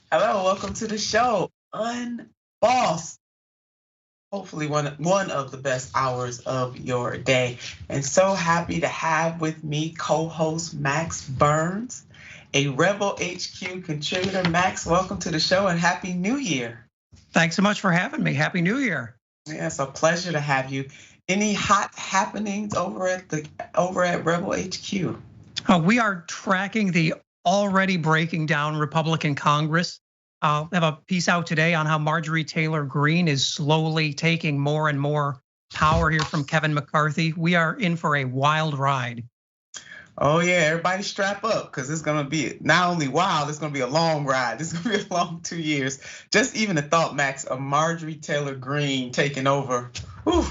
Hello, welcome to the show. Unbossed. Hopefully one of the best hours of your day. And so happy to have with me co-host Max Burns, a Rebel HQ contributor. Max, welcome to the show and Happy New Year. Thanks so much for having me. Happy New Year. Yeah, it's a pleasure to have you. Any hot happenings over at Rebel HQ? We are tracking the already breaking down Republican Congress. I'll have a piece out today on how Marjorie Taylor Greene is slowly taking more and more power here from Kevin McCarthy. We are in for a wild ride. Oh yeah, everybody strap up because it's gonna be not only wild, it's gonna be a long ride. It's gonna be a long 2 years. Just even the thought, Max, of Marjorie Taylor Greene taking over. Whew,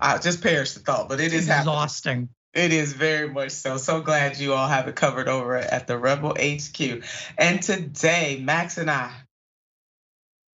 I just perished the thought, but it is exhausting. Happening. It is very much so. So glad you all have it covered over at the Rebel HQ. And today, Max and I,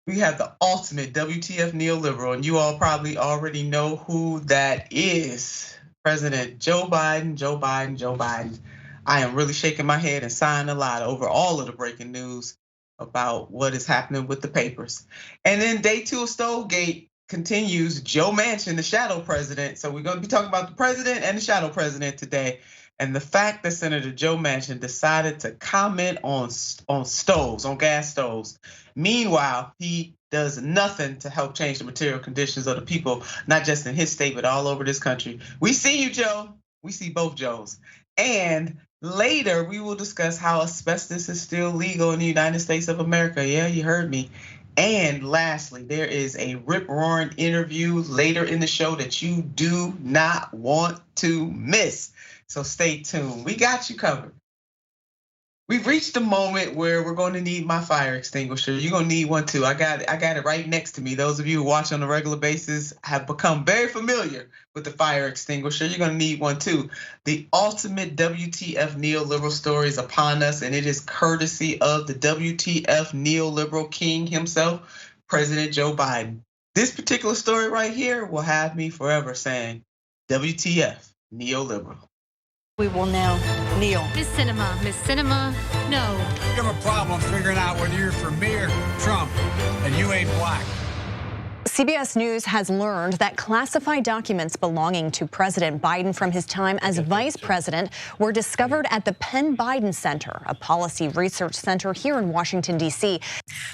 we have the ultimate WTF neoliberal, and you all probably already know who that is. President Joe Biden, Joe Biden, Joe Biden. I am really shaking my head and sighing a lot over all of the breaking news about what is happening with the papers. And then day 2 of Stovegate continues. Joe Manchin, the shadow president. So we're going to be talking about the president and the shadow president today. And the fact that Senator Joe Manchin decided to comment on stoves, on gas stoves. Meanwhile, he does nothing to help change the material conditions of the people, not just in his state, but all over this country. We see you, Joe. We see both Joes. And later, we will discuss how asbestos is still legal in the United States of America. Yeah, you heard me. And lastly, there is a rip-roaring interview later in the show that you do not want to miss. So stay tuned. We got you covered. We've reached the moment where we're going to need my fire extinguisher. You're going to need one too. I got it right next to me. Those of you who watch on a regular basis have become very familiar with the fire extinguisher. You're going to need one too. The ultimate WTF neoliberal story is upon us, and it is courtesy of the WTF neoliberal king himself, President Joe Biden. This particular story right here will have me forever saying, WTF neoliberal. We will now kneel. Miss Cinema, no. You have a problem figuring out whether you're for me or Trump, and you ain't black. CBS News has learned that classified documents belonging to President Biden from his time as vice president were discovered at the Penn Biden Center, a policy research center here in Washington, D.C.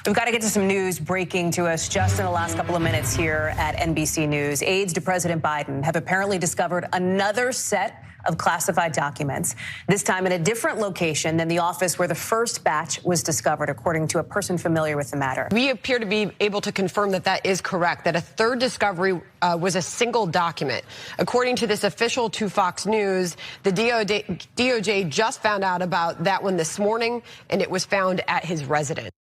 We've got to get to some news breaking to us just in the last couple of minutes here at NBC News. Aides to President Biden have apparently discovered another set of classified documents, this time in a different location than the office where the first batch was discovered, according to a person familiar with the matter. We appear to be able to confirm that that is correct, that a third discovery was a single document. According to this official to Fox News, the DOJ just found out about that one this morning, and it was found at his residence.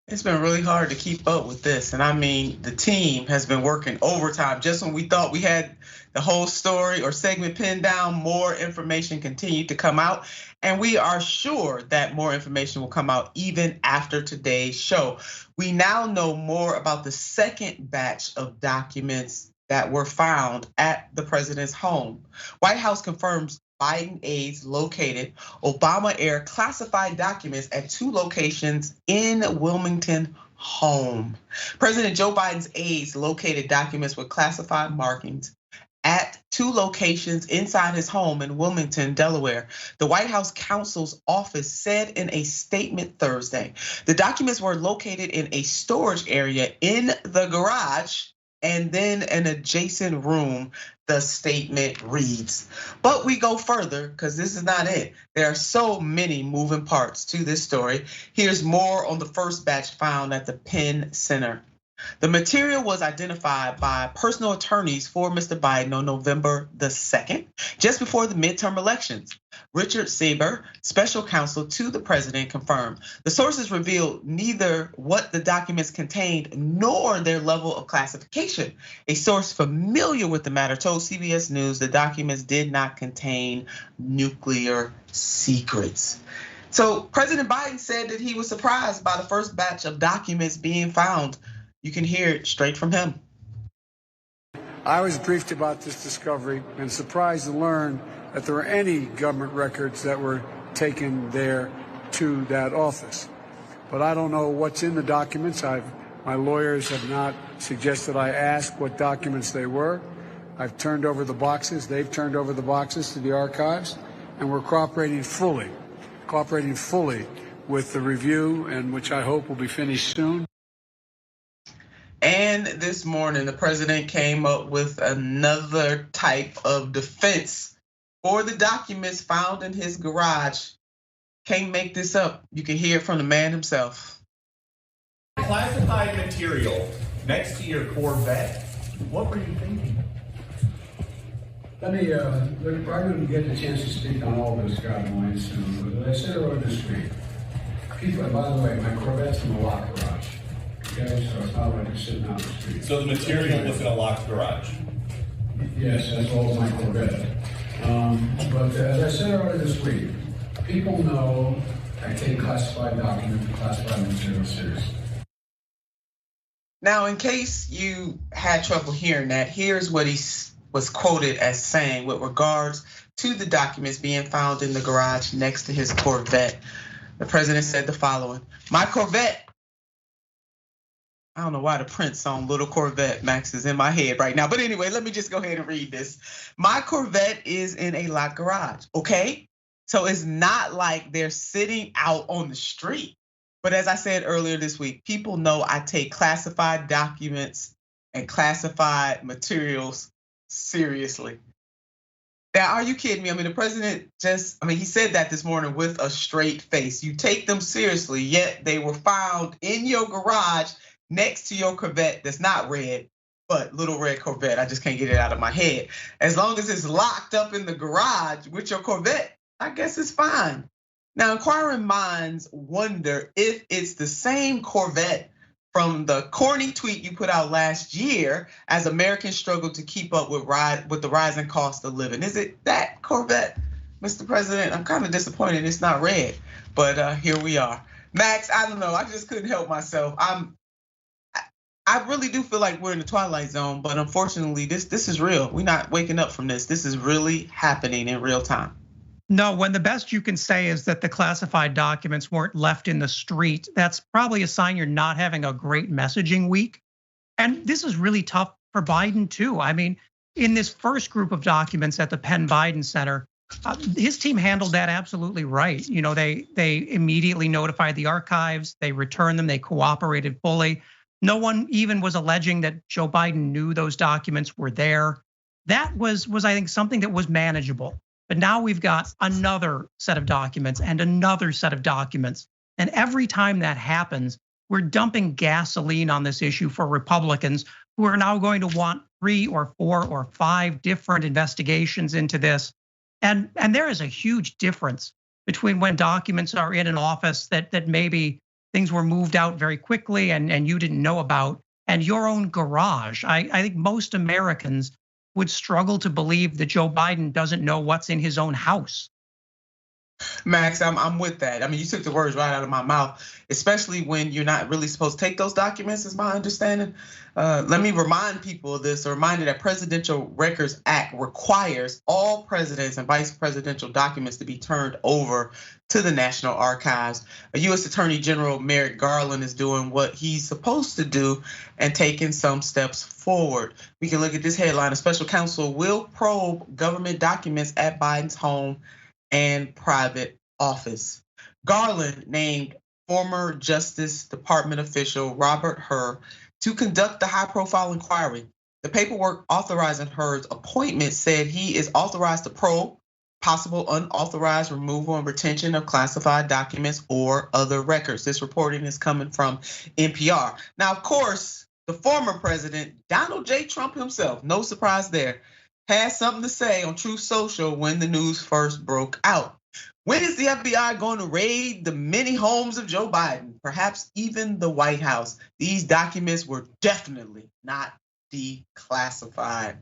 It's been really hard to keep up with this. And I mean, the team has been working overtime. Just when we thought we had the whole story or segment pinned down, more information continued to come out. And we are sure that more information will come out even after today's show. We now know more about the second batch of documents that were found at the president's home. White House confirms Biden aides located Obama-era classified documents at 2 locations in Wilmington home. President Joe Biden's aides located documents with classified markings at 2 locations inside his home in Wilmington, Delaware. The White House counsel's office said in a statement Thursday, the documents were located in a storage area in the garage and then an adjacent room, the statement reads. But we go further because this is not it. There are so many moving parts to this story. Here's more on the first batch found at the Penn Center. The material was identified by personal attorneys for Mr. Biden on November the 2nd, just before the midterm elections. Richard Saber, special counsel to the president, confirmed. The sources revealed neither what the documents contained nor their level of classification. A source familiar with the matter told CBS News the documents did not contain nuclear secrets. So President Biden said that he was surprised by the first batch of documents being found. You can hear it straight from him. I was briefed about this discovery and surprised to learn that there were any government records that were taken there to that office. but I don't know what's in the documents. My lawyers have not suggested I ask what documents they were. I've turned over the boxes. They've turned over the boxes to the archives, and we're cooperating fully with the review, and which I hope will be finished soon. And this morning, the president came up with another type of defense for the documents found in his garage. Can't make this up. You can hear it from the man himself. Classified material next to your Corvette. What were you thinking? Let me, we're probably going to get the chance to speak on all this, God willing, soon. But as I said earlier this week, people, by the way, my Corvette's in a locked garage. Okay, so it's not like it's sitting out in the street. So the material was in a locked garage? Yes, that's all my Corvette. But as I said earlier this week, people know I take classified documents and classified material seriously. Now, in case you had trouble hearing that, here's what he was quoted as saying with regards to the documents being found in the garage next to his Corvette. The president said the following: "My Corvette," I don't know why the Prince song Little Corvette, Max, is in my head right now. But anyway, let me just go ahead and read this. "My Corvette is in a locked garage," okay? So it's not like they're sitting out on the street. But as I said earlier this week, people know I take classified documents and classified materials seriously. Now, are you kidding me? I mean, the president he said that this morning with a straight face. You take them seriously, yet they were found in your garage next to your Corvette that's not red, but little red Corvette. I just can't get it out of my head. As long as it's locked up in the garage with your Corvette, I guess it's fine. Now, inquiring minds wonder if it's the same Corvette from the corny tweet you put out last year as Americans struggle to keep up with the rising cost of living. Is it that Corvette, Mr. President? I'm kind of disappointed it's not red, but here we are. Max, I don't know. I just couldn't help myself. I really do feel like we're in the Twilight Zone, but unfortunately, this is real. We're not waking up from this. This is really happening in real time. No, when the best you can say is that the classified documents weren't left in the street, that's probably a sign you're not having a great messaging week. And this is really tough for Biden too. I mean, in this first group of documents at the Penn Biden Center, his team handled that absolutely right. You know, they immediately notified the archives, they returned them, they cooperated fully. No one even was alleging that Joe Biden knew those documents were there. That was I think something that was manageable. But now we've got another set of documents and another set of documents. And every time that happens, we're dumping gasoline on this issue for Republicans who are now going to want 3 or 4 or 5 different investigations into this. And there is a huge difference between when documents are in an office that maybe things were moved out very quickly and you didn't know about, and your own garage. I think most Americans would struggle to believe that Joe Biden doesn't know what's in his own house. Max, I'm with that. I mean, you took the words right out of my mouth, especially when you're not really supposed to take those documents, is my understanding. Let me remind people of this, a reminder that Presidential Records Act requires all presidents and vice presidential documents to be turned over to the National Archives. U.S. Attorney General Merrick Garland is doing what he's supposed to do and taking some steps forward. We can look at this headline: a special counsel will probe government documents at Biden's home and private office. Garland named former Justice Department official Robert Hur to conduct the high-profile inquiry. The paperwork authorizing Hur's appointment said he is authorized to probe possible unauthorized removal and retention of classified documents or other records. This reporting is coming from NPR. Now, of course, the former president, Donald J. Trump himself, no surprise there, had something to say on Truth Social when the news first broke out. When is the FBI going to raid the many homes of Joe Biden, perhaps even the White House? These documents were definitely not declassified.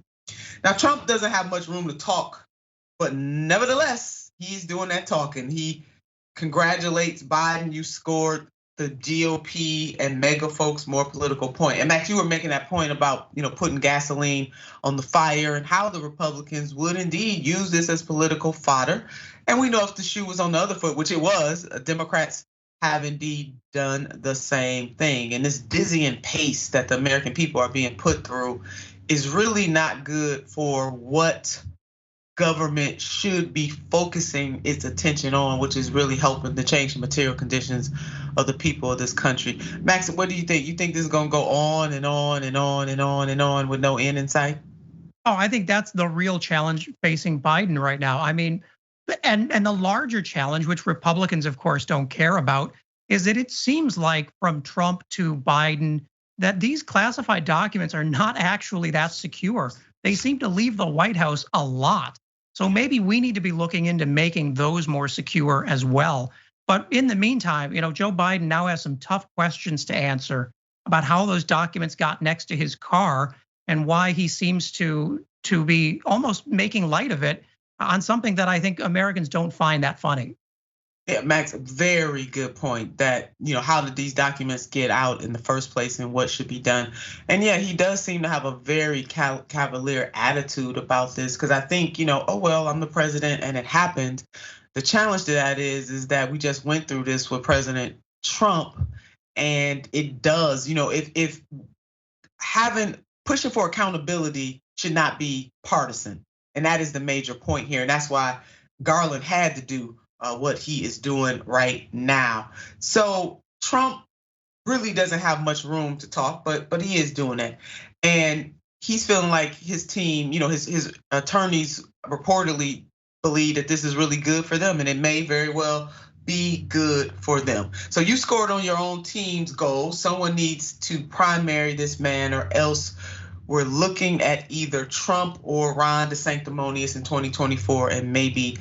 Now, Trump doesn't have much room to talk, but nevertheless, he's doing that talking. He congratulates Biden. You scored the GOP and mega folks more political point. And Max, you were making that point about, putting gasoline on the fire and how the Republicans would indeed use this as political fodder. And we know if the shoe was on the other foot, which it was, Democrats have indeed done the same thing. And this dizzying pace that the American people are being put through is really not good for what government should be focusing its attention on, which is really helping to change the material conditions of the people of this country. Max, what do you think? You think this is gonna go on and on and on and on and on with no end in sight? Oh, I think that's the real challenge facing Biden right now. I mean, and the larger challenge, which Republicans, of course, don't care about, is that it seems like from Trump to Biden that these classified documents are not actually that secure. They seem to leave the White House a lot. So maybe we need to be looking into making those more secure as well. But in the meantime, Joe Biden now has some tough questions to answer about how those documents got next to his car and why he seems to be almost making light of it on something that I think Americans don't find that funny. Yeah, Max, very good point that, how did these documents get out in the first place and what should be done? And yeah, he does seem to have a very cavalier attitude about this because I think, oh, well, I'm the president and it happened. The challenge to that is that we just went through this with President Trump and it does, if pushing for accountability should not be partisan. And that is the major point here. And that's why Garland had to do what he is doing right now. So Trump really doesn't have much room to talk, but he is doing it. And he's feeling like his team, his attorneys reportedly believe that this is really good for them and it may very well be good for them. So you scored on your own team's goal. Someone needs to primary this man or else we're looking at either Trump or Ron DeSanctimonious in 2024 and maybe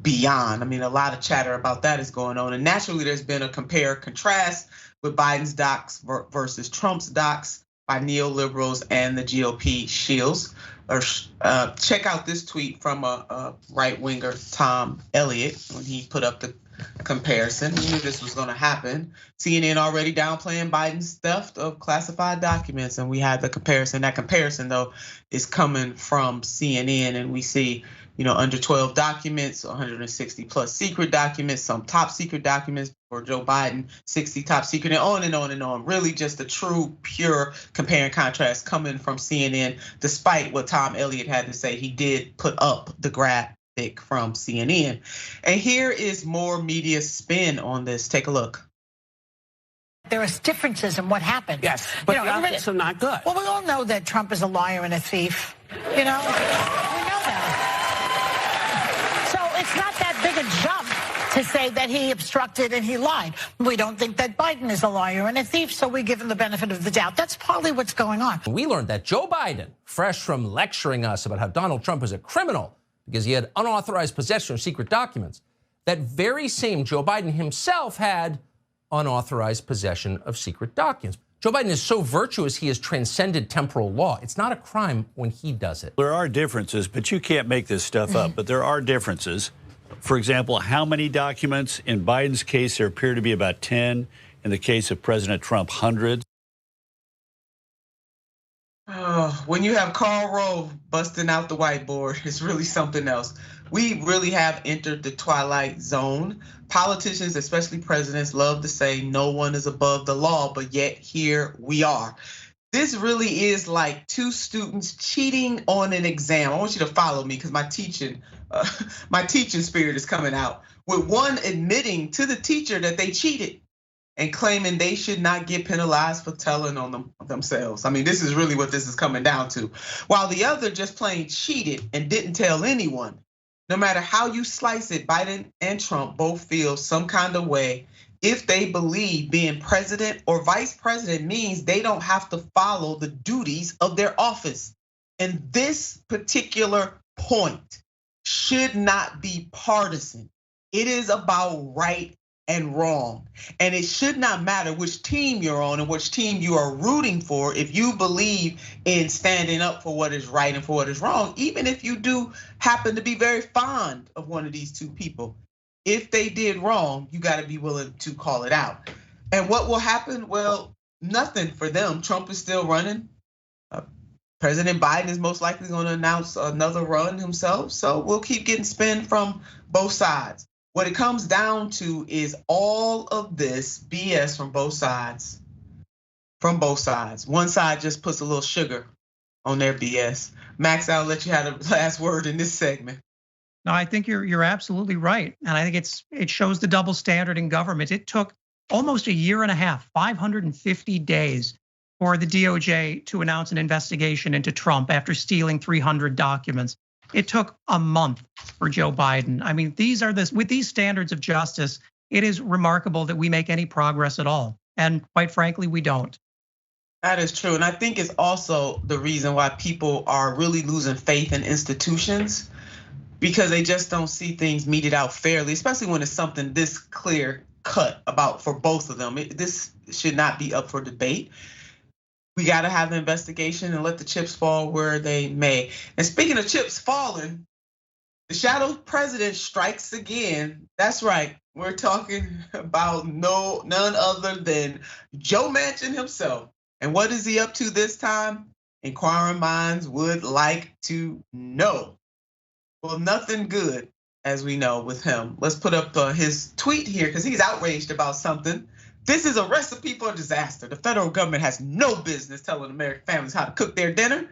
beyond. I mean, a lot of chatter about that is going on. And naturally, there's been a compare contrast with Biden's docs versus Trump's docs by neoliberals and the GOP shills. Check out this tweet from a right-winger, Tom Elliott, when he put up the comparison. He knew this was going to happen. CNN already downplaying Biden's theft of classified documents, and we had the comparison. That comparison, though, is coming from CNN, and we see, under 12 documents, 160 plus secret documents, some top secret documents for Joe Biden, 60 top secret, and on and on and on. Really just a true, pure compare and contrast coming from CNN, despite what Tom Elliott had to say. He did put up the graphic from CNN. And here is more media spin on this. Take a look. There are differences in what happened. Yes, but the optics are not good. Well, we all know that Trump is a liar and a thief. We know that. So it's not that big a jump to say that he obstructed and he lied. We don't think that Biden is a liar and a thief, so we give him the benefit of the doubt. That's partly what's going on. We learned that Joe Biden, fresh from lecturing us about how Donald Trump is a criminal because he had unauthorized possession of secret documents, that very same Joe Biden himself had unauthorized possession of secret documents. Joe Biden is so virtuous, he has transcended temporal law. It's not a crime when he does it. There are differences, but you can't make this stuff up. But there are differences. For example, how many documents? In Biden's case, there appear to be about 10. In the case of President Trump, hundreds. When you have Karl Rove busting out the whiteboard, it's really something else. We really have entered the Twilight Zone. Politicians, especially presidents, love to say no one is above the law, but yet here we are. This really is like two students cheating on an exam. I want you to follow me because my teaching spirit is coming out. With one admitting to the teacher that they cheated and claiming they should not get penalized for telling on themselves. I mean, this is really what this is coming down to. While the other just plain cheated and didn't tell anyone. No matter how you slice it, Biden and Trump both feel some kind of way if they believe being president or vice president means they don't have to follow the duties of their office. And this particular point should not be partisan. It is about right and wrong. And it should not matter which team you're on and which team you are rooting for if you believe in standing up for what is right and for what is wrong, even if you do happen to be very fond of one of these two people. If they did wrong, you got to be willing to call it out. And what will happen? Well, nothing for them. Trump is still running. President Biden is most likely going to announce another run himself. So we'll keep getting spin from both sides. What it comes down to is all of this BS from both sides. From both sides. One side just puts a little sugar on their BS. Max, I'll let you have the last word in this segment. No, I think you're absolutely right. And I think it shows the double standard in government. It took almost a year and a half, 550 days for the DOJ to announce an investigation into Trump after stealing 300 documents. It took a month for Joe Biden. I mean, with these standards of justice, it is remarkable that we make any progress at all. And quite frankly, we don't. That is true. And I think it's also the reason why people are really losing faith in institutions, because they just don't see things meted out fairly, especially when it's something this clear cut about for both of them. This should not be up for debate. We got to have an investigation and let the chips fall where they may. And speaking of chips falling, the shadow president strikes again. That's right. We're talking about none other than Joe Manchin himself. And what is he up to this time? Inquiring minds would like to know. Well, nothing good, as we know, with him. Let's put up his tweet here because he's outraged about something. This is a recipe for disaster. The federal government has no business telling American families how to cook their dinner.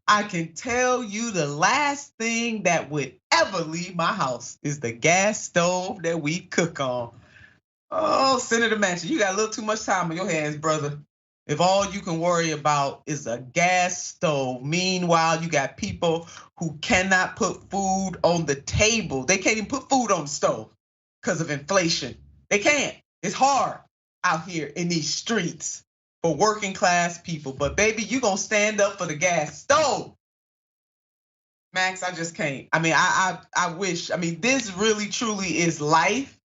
I can tell you the last thing that would ever leave my house is the gas stove that we cook on. Oh, Senator Manchin, you got a little too much time on your hands, brother. If all you can worry about is a gas stove, meanwhile, you got people who cannot put food on the table. They can't even put food on the stove because of inflation. They can't. It's hard out here in these streets for working class people. But baby, you gonna stand up for the gas stove. Max, I just can't. I mean, I wish. I mean, this really truly is life,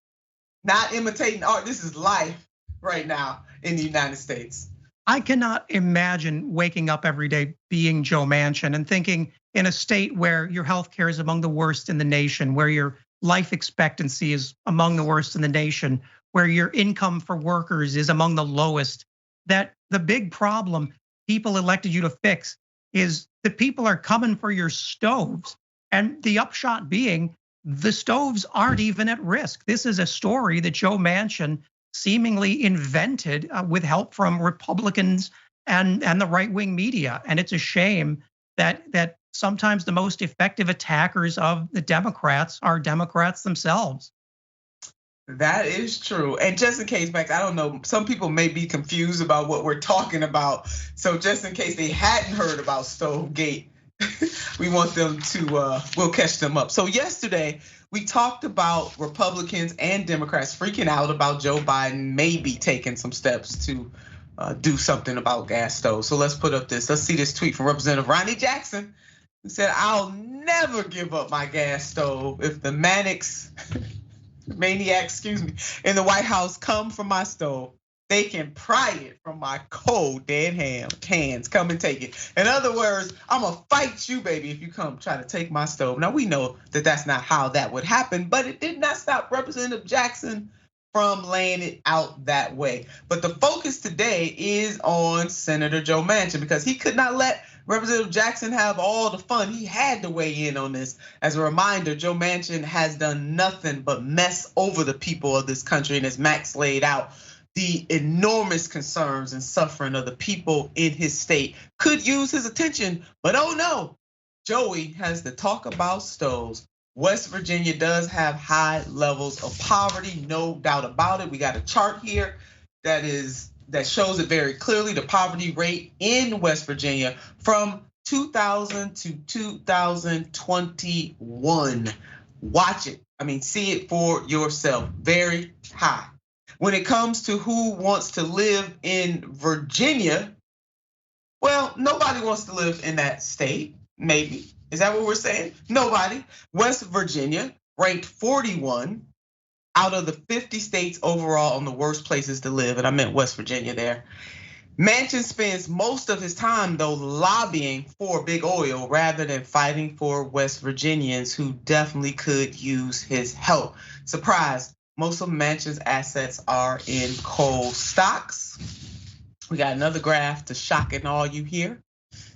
not imitating art. This is life right now in the United States. I cannot imagine waking up every day being Joe Manchin and thinking in a state where your healthcare is among the worst in the nation, where your life expectancy is among the worst in the nation, where your income for workers is among the lowest, that the big problem people elected you to fix is that people are coming for your stoves. And the upshot being the stoves aren't even at risk. This is a story that Joe Manchin seemingly invented with help from Republicans and the right-wing media. And it's a shame that sometimes the most effective attackers of the Democrats are Democrats themselves. That is true. And just in case, Max, I don't know, some people may be confused about what we're talking about. So just in case they hadn't heard about Stovegate, we want them to, we'll catch them up. So yesterday, we talked about Republicans and Democrats freaking out about Joe Biden maybe taking some steps to do something about gas stoves. So let's put up this. Let's see this tweet from Representative Ronnie Jackson, who said, "I'll never give up my gas stove if the maniacs, in the White House come for my stove. They can pry it from my cold dead hands. Come and take it." In other words, I'm gonna fight you, baby, if you come try to take my stove. Now we know that that's not how that would happen, but it did not stop Representative Jackson from laying it out that way. But the focus today is on Senator Joe Manchin because he could not let Representative Jackson have all the fun. He had to weigh in on this. As a reminder, Joe Manchin has done nothing but mess over the people of this country, and as Max laid out, the enormous concerns and suffering of the people in his state could use his attention, but oh no, Joey has to talk about stoves. West Virginia does have high levels of poverty, no doubt about it. We got a chart here that shows it very clearly, the poverty rate in West Virginia from 2000 to 2021. Watch it, I mean, see it for yourself, very high. When it comes to who wants to live in Virginia, well, nobody wants to live in that state, maybe. Is that what we're saying? Nobody. West Virginia ranked 41 out of the 50 states overall on the worst places to live, and I meant West Virginia there. Manchin spends most of his time, though, lobbying for big oil rather than fighting for West Virginians who definitely could use his help. Surprise. Most of Manchin's assets are in coal stocks. We got another graph to shock and all you here.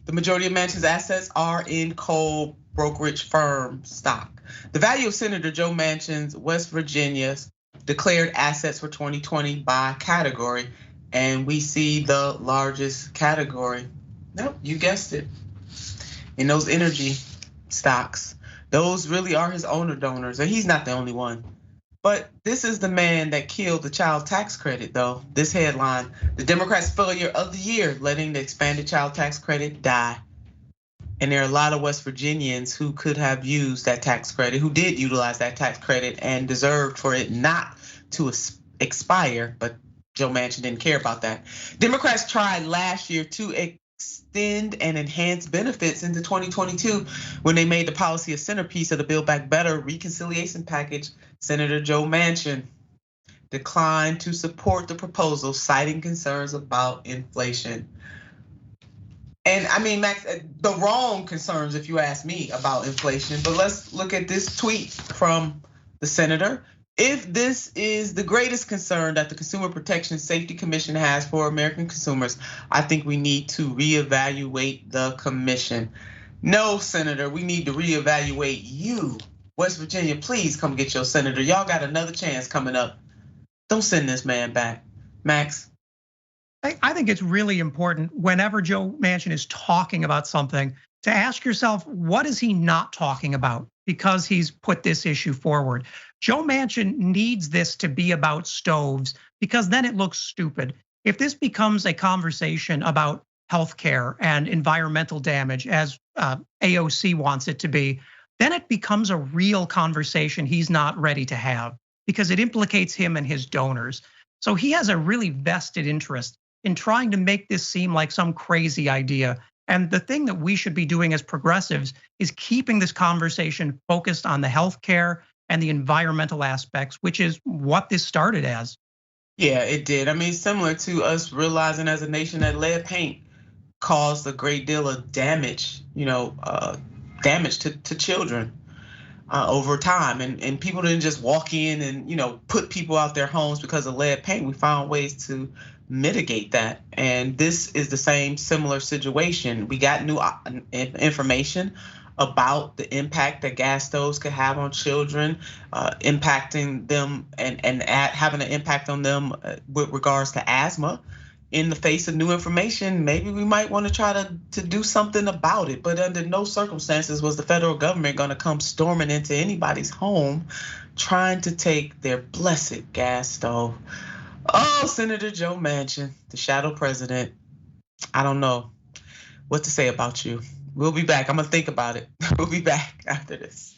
The majority of Manchin's assets are in coal brokerage firm stock. The value of Senator Joe Manchin's West Virginia's declared assets for 2020 by category, and we see the largest category. Nope, you guessed it. In those energy stocks, those really are his owner donors, and he's not the only one. But this is the man that killed the child tax credit, though. This headline: the Democrats' failure of the year, letting the expanded child tax credit die. And there are a lot of West Virginians who could have used that tax credit, who did utilize that tax credit and deserved for it not to expire, but Joe Manchin didn't care about that. Democrats tried last year to extend and enhance benefits into 2022 when they made the policy a centerpiece of the Build Back Better reconciliation package. Senator Joe Manchin declined to support the proposal, citing concerns about inflation. And I mean, Max, the wrong concerns, if you ask me, about inflation. But let's look at this tweet from the senator. If this is the greatest concern that the Consumer Protection Safety Commission has for American consumers, I think we need to reevaluate the commission. No, Senator, we need to reevaluate you. West Virginia, please come get your senator. Y'all got another chance coming up. Don't send this man back. Max? I think it's really important whenever Joe Manchin is talking about something to ask yourself, what is he not talking about? Because he's put this issue forward. Joe Manchin needs this to be about stoves because then it looks stupid. If this becomes a conversation about healthcare and environmental damage, as AOC wants it to be, then it becomes a real conversation he's not ready to have because it implicates him and his donors. So he has a really vested interest in trying to make this seem like some crazy idea. And the thing that we should be doing as progressives is keeping this conversation focused on the healthcare and the environmental aspects, which is what this started as. Yeah, it did. I mean, similar to us realizing as a nation that lead paint caused a great deal of damage, damage to children over time. And people didn't just walk in and, put people out their homes because of lead paint. We found ways to mitigate that. And this is the same similar situation. We got new information about the impact that gas stoves could have on children, impacting them and having an impact on them with regards to asthma. In the face of new information, maybe we might want to try to do something about it. But under no circumstances was the federal government going to come storming into anybody's home trying to take their blessed gas stove. Oh, Senator Joe Manchin, the shadow president. I don't know what to say about you. We'll be back. I'm gonna think about it. We'll be back after this.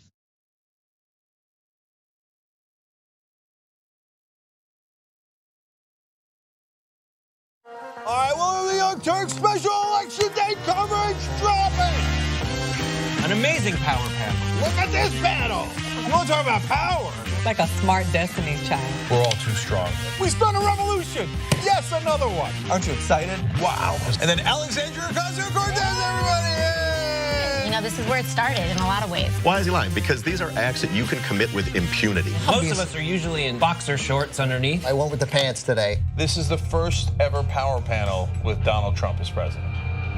All right, well, the Young Turks special election day coverage dropping. An amazing power panel. Look at this panel. You want to talk about power? It's like a smart Destiny's Child. We're all too strong. We spun a revolution. Yes, another one. Aren't you excited? Wow. And then Alexandria Ocasio-Cortez, everybody. Yay! You know, this is where it started in a lot of ways. Why is he lying? Because these are acts that you can commit with impunity. Most of us are usually in boxer shorts underneath. I went with the pants today. This is the first ever power panel with Donald Trump as president.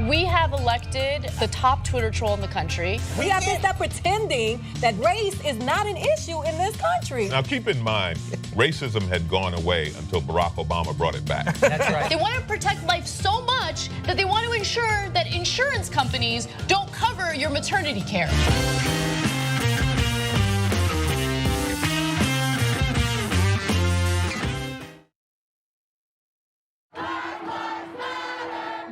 We have elected the top Twitter troll in the country. We have to stop pretending that race is not an issue in this country. Now keep in mind, racism had gone away until Barack Obama brought it back. That's right. They want to protect life so much that they want to ensure that insurance companies don't cover your maternity care.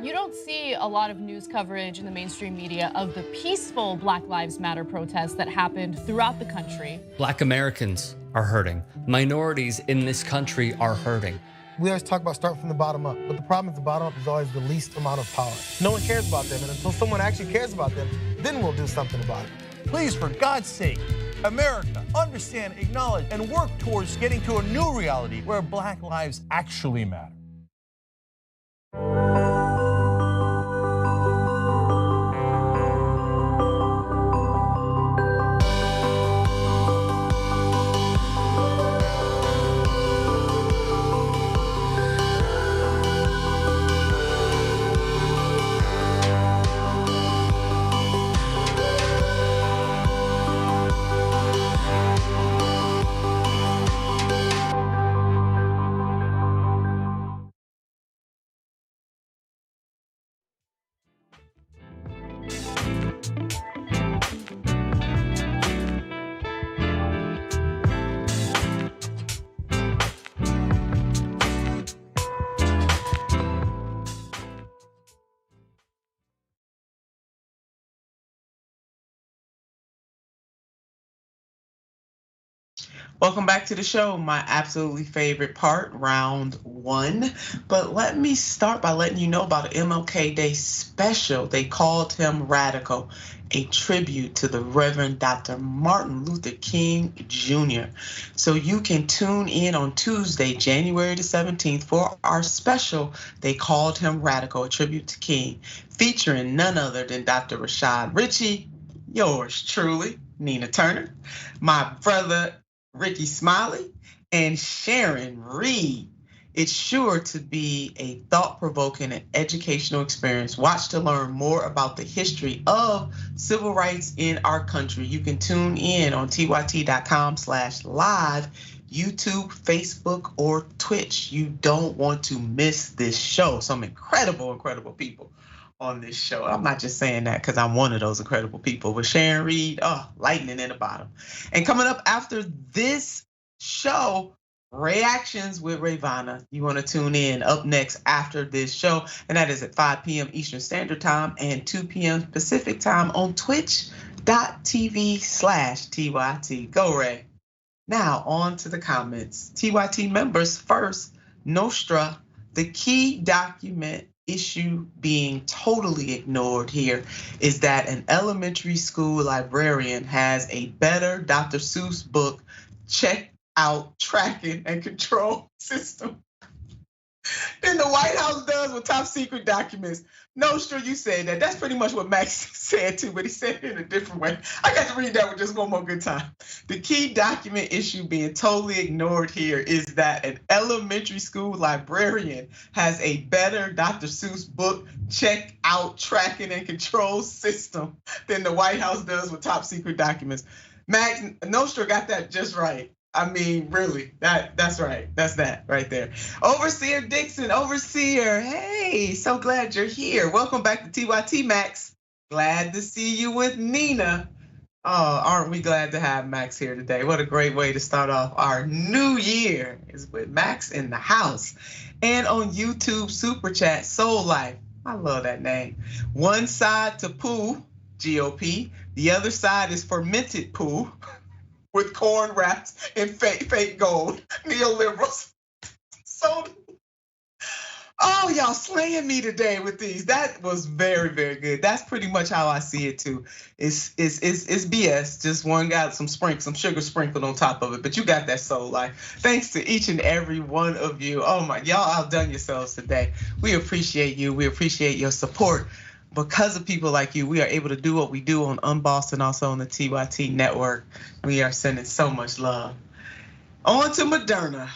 You don't see a lot of news coverage in the mainstream media of the peaceful Black Lives Matter protests that happened throughout the country. Black Americans are hurting. Minorities in this country are hurting. We always talk about starting from the bottom up, but the problem is the bottom up is always the least amount of power. No one cares about them, and until someone actually cares about them, then we'll do something about it. Please, for God's sake, America, understand, acknowledge, and work towards getting to a new reality where Black lives actually matter. Welcome back to the show, my absolutely favorite part, round one. But let me start by letting you know about an MLK Day special. They called him Radical, a tribute to the Reverend Dr. Martin Luther King Jr. So you can tune in on Tuesday, January the 17th for our special, They Called Him Radical, a tribute to King, featuring none other than Dr. Rashad Ritchie, yours truly, Nina Turner, my brother, Ricky Smiley, and Sharon Reed. It's sure to be a thought-provoking and educational experience. Watch to learn more about the history of civil rights in our country. You can tune in on tyt.com/live, YouTube, Facebook, or Twitch. You don't want to miss this show. Some incredible people on this show. I'm not just saying that because I'm one of those incredible people, but Sharon Reed, lightning in the bottom. And coming up after this show, Reactions with Rayvana. You want to tune in up next after this show, and that is at 5 p.m. Eastern Standard Time and 2 p.m. Pacific Time on twitch.tv/TYT. Go, Ray. Now on to the comments. TYT members first, Nostra, the key document issue being totally ignored here is that an elementary school librarian has a better Dr. Seuss book check out tracking and control system than the White House does with top secret documents. Nostra, you said that. That's pretty much what Max said too, but he said it in a different way. I got to read that one just one more good time. The key document issue being totally ignored here is that an elementary school librarian has a better Dr. Seuss book check out tracking and control system than the White House does with top secret documents. Max, Nostra got that just right. I mean, really, that's right. That's that right there. Overseer Dixon, Overseer, hey, so glad you're here. Welcome back to TYT, Max. Glad to see you with Nina. Oh, aren't we glad to have Max here today? What a great way to start off our new year is with Max in the house. And on YouTube, Super Chat, Soul Life. I love that name. One side to poo, GOP. The other side is fermented poo. With corn wrapped in fake gold, neoliberals. So, y'all slaying me today with these. That was very, very good. That's pretty much how I see it too. It's BS. Just one got some sugar sprinkled on top of it. But you got that soul life. Thanks to each and every one of you. Oh my, y'all outdone yourselves today. We appreciate you. We appreciate your support. Because of people like you, we are able to do what we do on Unbossed and also on the TYT network. We are sending so much love. On to Moderna.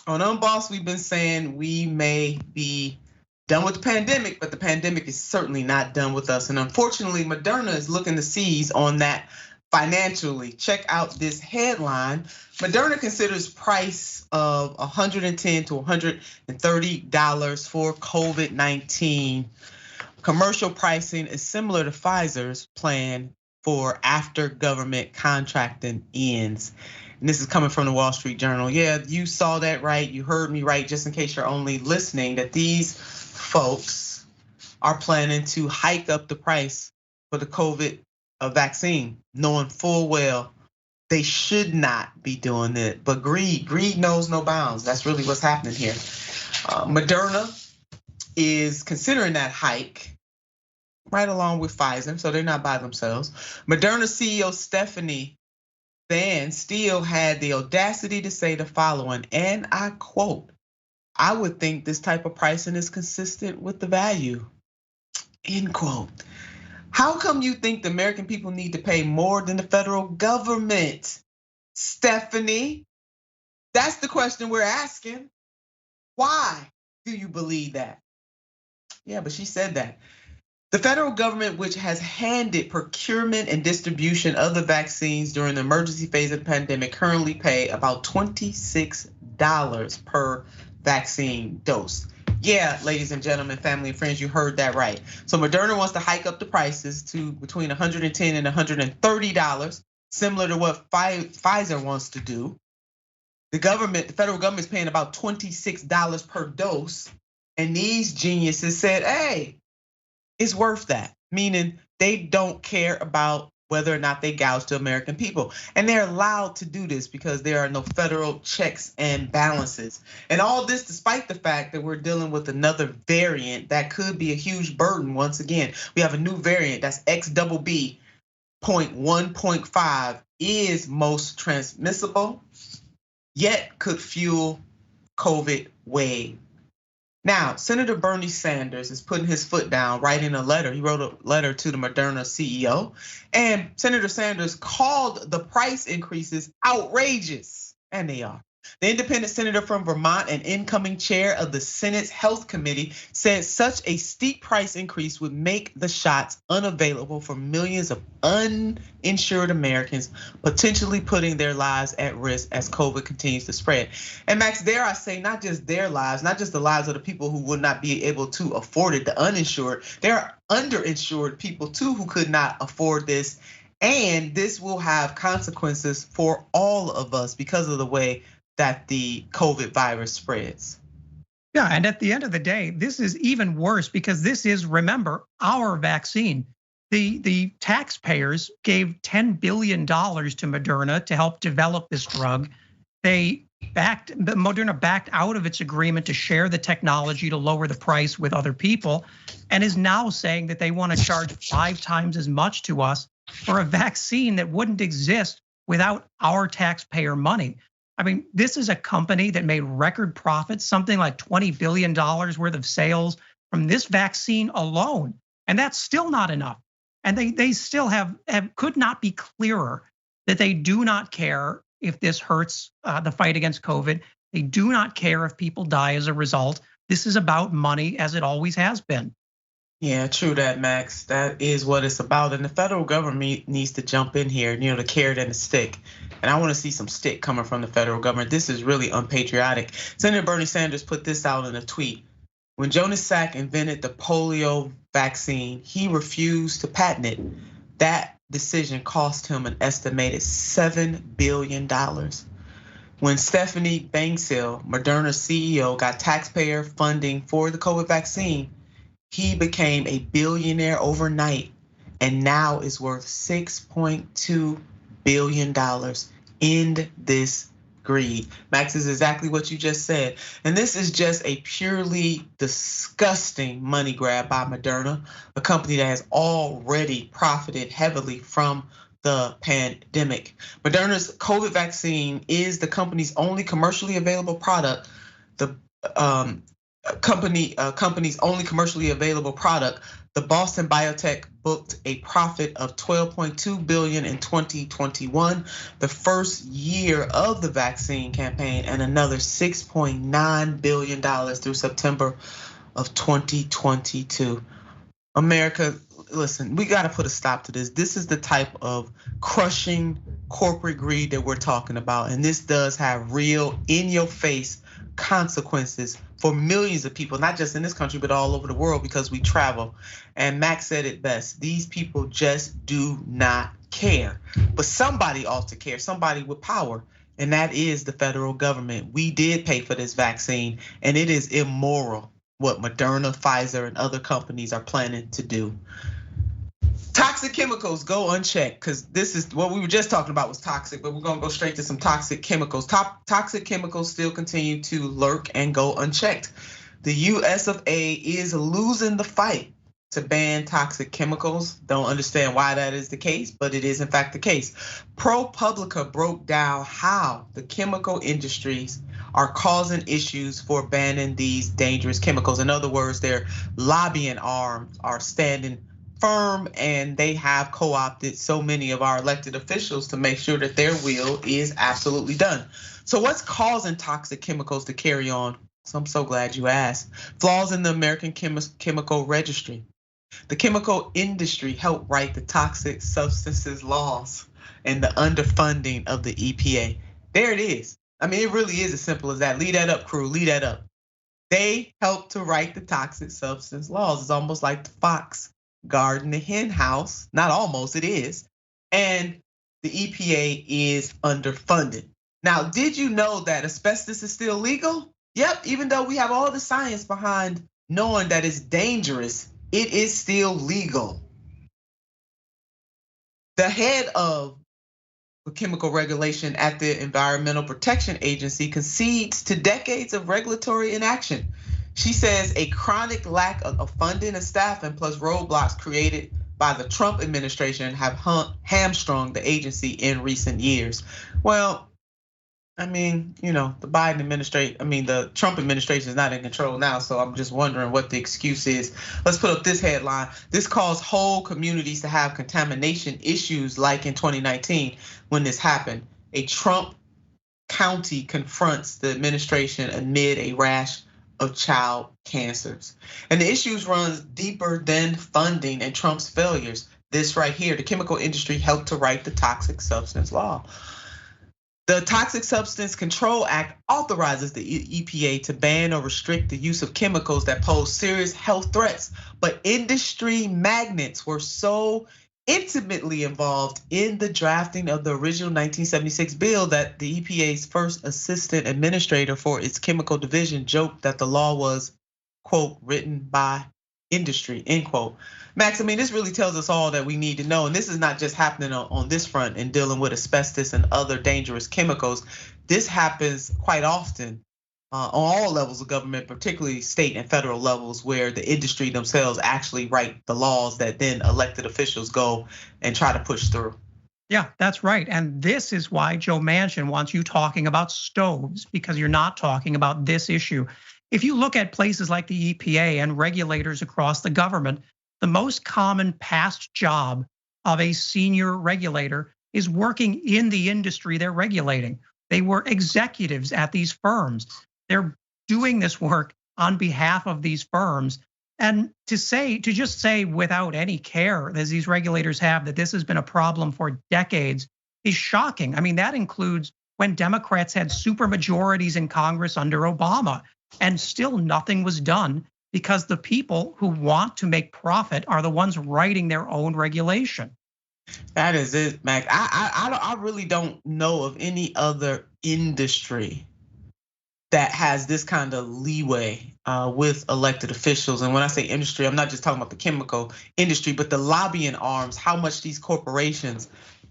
On Unbossed, we've been saying we may be done with the pandemic, but the pandemic is certainly not done with us. And unfortunately, Moderna is looking to seize on that financially. Check out this headline. Moderna considers price of $110 to $130 for COVID-19. Commercial pricing is similar to Pfizer's plan for after government contracting ends. And this is coming from the Wall Street Journal. Yeah, you saw that right. You heard me right, just in case you're only listening, that these folks are planning to hike up the price for the COVID vaccine, knowing full well they should not be doing it. But greed knows no bounds. That's really what's happening here. Moderna is considering that hike right along with Pfizer, so they're not by themselves. Moderna CEO Stephanie Van Steele had the audacity to say the following, and I quote, "I would think this type of pricing is consistent with the value," end quote. How come you think the American people need to pay more than the federal government, Stephanie? That's the question we're asking. Why do you believe that? Yeah, but she said that. The federal government, which has handed procurement and distribution of the vaccines during the emergency phase of the pandemic, currently pay about $26 per vaccine dose. Yeah, ladies and gentlemen, family and friends, you heard that right. So Moderna wants to hike up the prices to between $110 and $130, similar to what Pfizer wants to do. The federal government is paying about $26 per dose. And these geniuses said, hey, it's worth that. Meaning they don't care about whether or not they gouge the American people. And they're allowed to do this because there are no federal checks and balances. And all this despite the fact that we're dealing with another variant that could be a huge burden. Once again, we have a new variant that's XBB.1.5 is most transmissible, yet could fuel COVID wave. Now, Senator Bernie Sanders is putting his foot down, writing a letter. He wrote a letter to the Moderna CEO, and Senator Sanders called the price increases outrageous, and they are. The independent senator from Vermont and incoming chair of the Senate's Health Committee said such a steep price increase would make the shots unavailable for millions of uninsured Americans, potentially putting their lives at risk as COVID continues to spread. And Max, dare I say, not just their lives, not just the lives of the people who would not be able to afford it, the uninsured, there are underinsured people too who could not afford this. And this will have consequences for all of us because of the way that the COVID virus spreads. Yeah, and at the end of the day, this is even worse because this is, remember, our vaccine. The taxpayers gave $10 billion to Moderna to help develop this drug. Moderna backed out of its agreement to share the technology to lower the price with other people, and is now saying that they want to charge 5 times as much to us for a vaccine that wouldn't exist without our taxpayer money. I mean, this is a company that made record profits, something like $20 billion worth of sales from this vaccine alone. And that's still not enough. And they still could not be clearer that they do not care if this hurts the fight against COVID. They do not care if people die as a result. This is about money, as it always has been. Yeah, true that, Max. That is what it's about. And the federal government needs to jump in here, the carrot and the stick. And I want to see some stick coming from the federal government. This is really unpatriotic. Senator Bernie Sanders put this out in a tweet. When Jonas Salk invented the polio vaccine, he refused to patent it. That decision cost him an estimated $7 billion. When Stephanie Bancel, Moderna's CEO, got taxpayer funding for the COVID vaccine, he became a billionaire overnight and now is worth $6.2 billion. End this greed. Max, is exactly what you just said. And this is just a purely disgusting money grab by Moderna, a company that has already profited heavily from the pandemic. Moderna's COVID vaccine is the company's only commercially available product. The company's only commercially available product. The Boston Biotech booked a profit of $12.2 billion in 2021, the first year of the vaccine campaign, and another $6.9 billion through September of 2022. America, listen, we got to put a stop to this. This is the type of crushing corporate greed that we're talking about, and this does have real, in-your-face consequences for millions of people, not just in this country, but all over the world because we travel. And Max said it best, these people just do not care. But somebody ought to care, somebody with power, and that is the federal government. We did pay for this vaccine, and it is immoral what Moderna, Pfizer, and other companies are planning to do. Toxic chemicals go unchecked, because this is what we were just talking about was toxic, but we're gonna go straight to some toxic chemicals. Toxic chemicals still continue to lurk and go unchecked. The US of A is losing the fight to ban toxic chemicals. Don't understand why that is the case, but it is in fact the case. ProPublica broke down how the chemical industries are causing issues for banning these dangerous chemicals. In other words, their lobbying arms are standing firm, and they have co-opted so many of our elected officials to make sure that their will is absolutely done. So what's causing toxic chemicals to carry on? So I'm so glad you asked. Flaws in the American Chemical Registry. The chemical industry helped write the toxic substances laws and the underfunding of the EPA. There it is. I mean, it really is as simple as that. Lead that up, crew, lead that up. They helped to write the toxic substance laws. It's almost like the fox guarding the hen house. Not almost, it is. And the EPA is underfunded. Now, did you know that asbestos is still legal? Yep, even though we have all the science behind knowing that it's dangerous, it is still legal. The head of the chemical regulation at the Environmental Protection Agency concedes to decades of regulatory inaction. She says a chronic lack of funding and staffing plus roadblocks created by the Trump administration have hamstrung the agency in recent years. Well, I mean, the Biden administration, the Trump administration is not in control now, so I'm just wondering what the excuse is. Let's put up this headline. This caused whole communities to have contamination issues like in 2019 when this happened. A Trump county confronts the administration amid a rash of child cancers. And the issues runs deeper than funding and Trump's failures. This right here, the chemical industry helped to write the toxic substance law. The Toxic Substance Control Act authorizes the EPA to ban or restrict the use of chemicals that pose serious health threats. But industry magnates were so intimately involved in the drafting of the original 1976 bill that the EPA's first assistant administrator for its chemical division joked that the law was, quote, written by industry, end quote. Max, this really tells us all that we need to know. And this is not just happening on this front and dealing with asbestos and other dangerous chemicals. This happens quite often on all levels of government, particularly state and federal levels, where the industry themselves actually write the laws that then elected officials go and try to push through. Yeah, that's right. And this is why Joe Manchin wants you talking about stoves, because you're not talking about this issue. If you look at places like the EPA and regulators across the government, the most common past job of a senior regulator is working in the industry they're regulating. They were executives at these firms. They're doing this work on behalf of these firms. And to just say without any care, as these regulators have, that this has been a problem for decades is shocking. That includes when Democrats had supermajorities in Congress under Obama, and still nothing was done because the people who want to make profit are the ones writing their own regulation. That is it, Mac. I really don't know of any other industry that has this kind of leeway with elected officials. And when I say industry, I'm not just talking about the chemical industry, but the lobbying arms, how much these corporations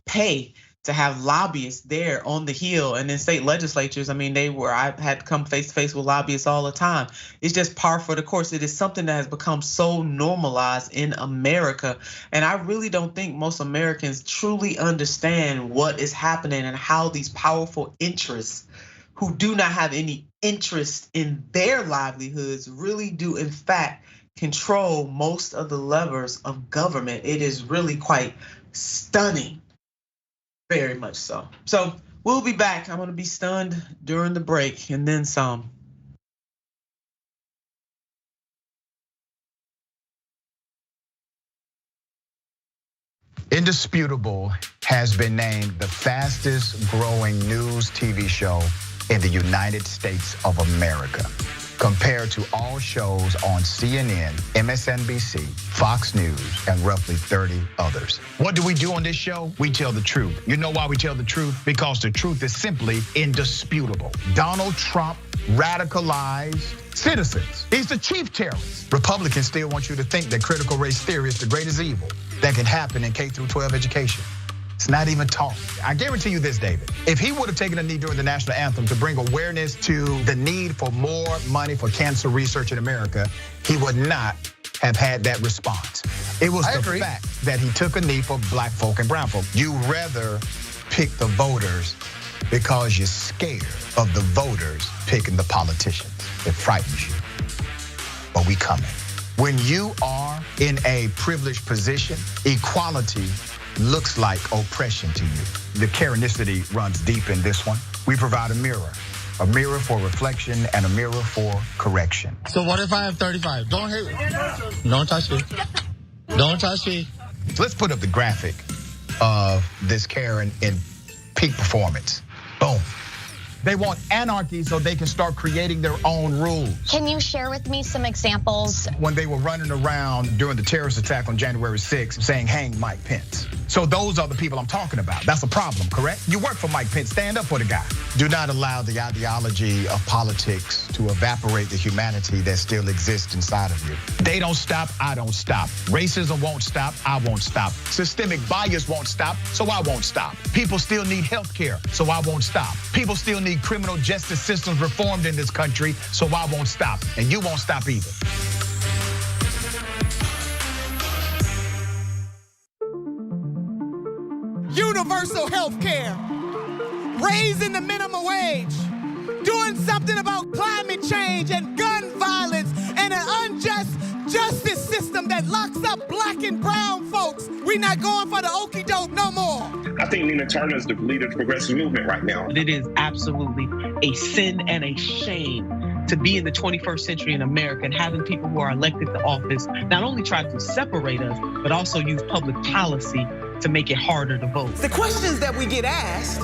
pay to have lobbyists there on the Hill and in state legislatures. I've had to come face to face with lobbyists all the time. It's just par for the course. It is something that has become so normalized in America. And I really don't think most Americans truly understand what is happening and how these powerful interests who do not have any interest in their livelihoods really do in fact control most of the levers of government. It is really quite stunning. Very much so. So we'll be back. I'm gonna be stunned during the break and then some. Indisputable has been named the fastest growing news TV show in the United States of America, compared to all shows on CNN, MSNBC, Fox News, and roughly 30 others. What do we do on this show? We tell the truth. You know why we tell the truth? Because the truth is simply indisputable. Donald Trump radicalized citizens. He's the chief terrorist. Republicans still want you to think that critical race theory is the greatest evil that can happen in K through 12 education. It's not even taught. I guarantee you this, David. If he would have taken a knee during the national anthem to bring awareness to the need for more money for cancer research in America, he would not have had that response. It was the fact that he took a knee for black folk and brown folk. You rather pick the voters because you're scared of the voters picking the politicians. It frightens you. But we coming. When you are in a privileged position, equality looks like oppression to you. The Karenicity runs deep in this one. We provide a mirror for reflection and a mirror for correction. So what if I have 35? Don't hit me. Don't touch me. Don't touch me. Let's put up the graphic of this Karen in peak performance. Boom. They want anarchy so they can start creating their own rules. Can you share with me some examples? When they were running around during the terrorist attack on January 6th saying, hang Mike Pence. So those are the people I'm talking about. That's a problem, correct? You work for Mike Pence, stand up for the guy. Do not allow the ideology of politics to evaporate the humanity that still exists inside of you. They don't stop, I don't stop. Racism won't stop, I won't stop. Systemic bias won't stop, so I won't stop. People still need health care, so I won't stop. People still need criminal justice systems reformed in this country, so I won't stop. And you won't stop either. Universal health care, raising the minimum wage, doing something about climate change and gun violence and an unjust justice system that locks up black and brown folks. We're not going for the okie doke no more. I think Nina Turner is the leader of the progressive movement right now. It is absolutely a sin and a shame to be in the 21st century in America and having people who are elected to office not only try to separate us, but also use public policy to make it harder to vote. The questions that we get asked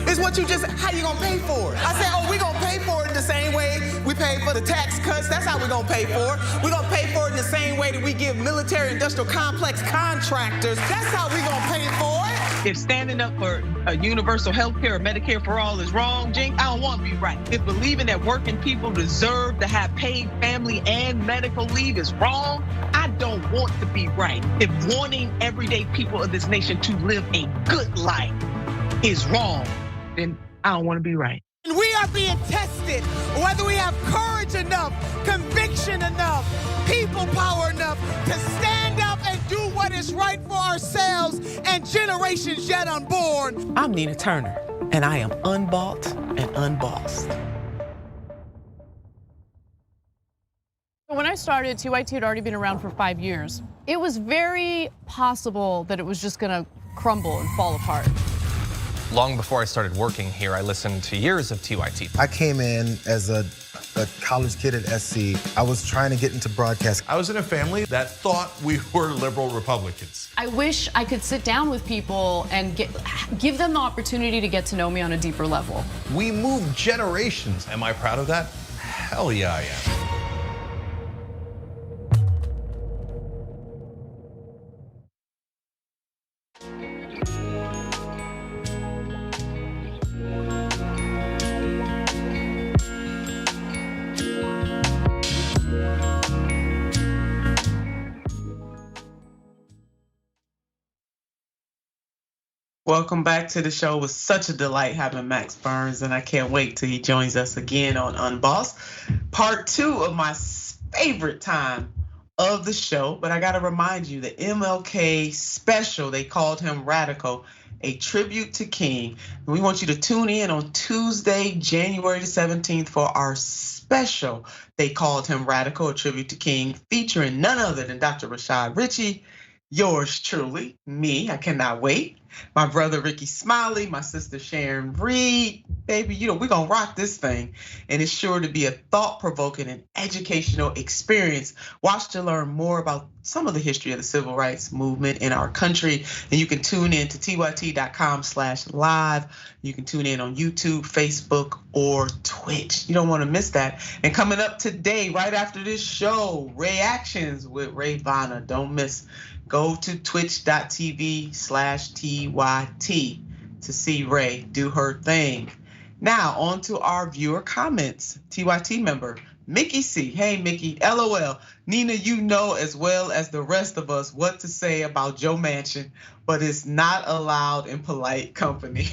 is what you just, how you gonna pay for it? I said, oh, we gonna pay for it the same way we pay for the tax cuts. That's how we gonna pay for it. We gonna pay for it in the same way that we give military industrial complex contractors. That's how we gonna pay for it. If standing up for a universal health care or Medicare for all is wrong, Jink, I don't want to be right. If believing that working people deserve to have paid family and medical leave is wrong, I don't want to be right. If wanting everyday people of this nation to live a good life is wrong, then I don't want to be right. And we are being tested whether we have courage enough, conviction enough, people power enough to stand up and do what is right for ourselves and generations yet unborn. I'm Nina Turner, and I am unbought and unbossed. When I started, TYT had already been around for 5 years. It was very possible that it was just gonna crumble and fall apart. Long before I started working here, I listened to years of TYT. I came in as a college kid at SC. I was trying to get into broadcast. I was in a family that thought we were liberal Republicans. I wish I could sit down with people and give them the opportunity to get to know me on a deeper level. We moved generations. Am I proud of that? Hell yeah, I am. Welcome back to the show. It was such a delight having Max Burns, and I can't wait till he joins us again on Unbossed. Part 2 of my favorite time of the show, but I gotta remind you, the MLK special, they called him Radical, a tribute to King. We want you to tune in on Tuesday, January the 17th for our special, They Called Him Radical, a tribute to King, featuring none other than Dr. Rashad Ritchie, yours truly, me, I cannot wait. My brother Ricky Smiley, my sister Sharon Reed, baby, you know, we're gonna rock this thing. And it's sure to be a thought-provoking and educational experience. Watch to learn more about some of the history of the civil rights movement in our country. And you can tune in to tyt.com/live. You can tune in on YouTube, Facebook, or Twitch. You don't wanna miss that. And coming up today, right after this show, Reactions with Ray Vanna, don't miss. Go to twitch.tv/TYT to see Ray do her thing. Now, on to our viewer comments. TYT member, Mickey C. Hey, Mickey, LOL. Nina, you know as well as the rest of us what to say about Joe Manchin, but it's not allowed in polite company.